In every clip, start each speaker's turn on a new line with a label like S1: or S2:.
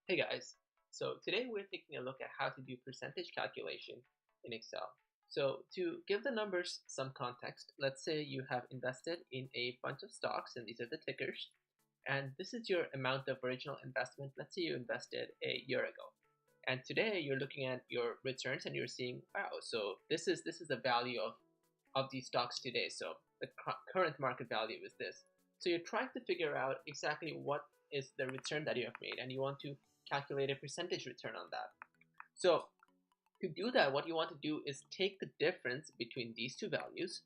S1: Hey guys, so today we're taking a look at how to do percentage calculation in Excel. So to give the numbers some context, let's say you have invested in a bunch of stocks and these are the tickers, and this is your amount of original investment. Let's say you invested a year ago. And today you're looking at your returns and you're seeing, wow, so this is the value of these stocks today. So the current market value is this. So you're trying to figure out exactly what is the return that you have made, and you want to calculate a percentage return on that. So to do that, what you want to do is take the difference between these two values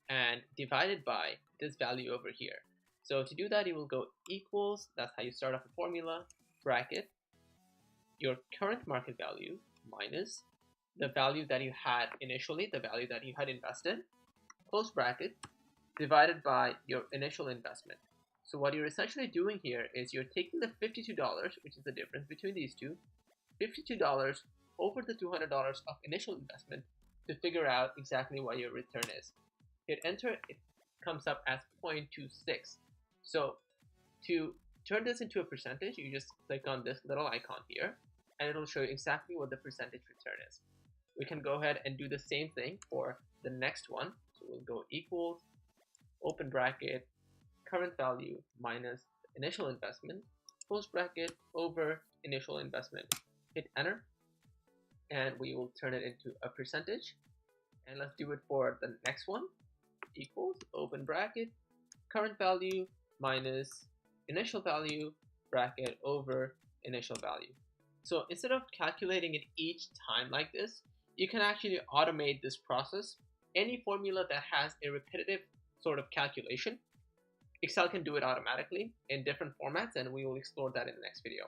S1: and divide it by this value over here. So to do that, you will go equals, that's how you start off a formula, bracket, your current market value minus the value that you had initially, the value that you had invested, close bracket, divided by your initial investment. So what you're essentially doing here is you're taking the $52, which is the difference between these two, $52 over the $200 of initial investment to figure out exactly what your return is. Hit enter, it comes up as 0.26. So to turn this into a percentage, you just click on this little icon here, and it'll show you exactly what the percentage return is. We can go ahead and do the same thing for the next one. So we'll go equals, open bracket, current value minus initial investment, close bracket, over initial investment. Hit enter, and we will turn it into a percentage. And let's do it for the next one. Equals, open bracket, current value minus initial value, bracket, over initial value. So instead of calculating it each time like this, you can actually automate this process. Any formula that has a repetitive sort of calculation, Excel can do it automatically in different formats, and we will explore that in the next video.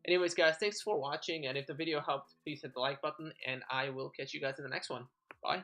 S1: Anyways, guys, thanks for watching, and if the video helped, please hit the like button, and I will catch you guys in the next one. Bye.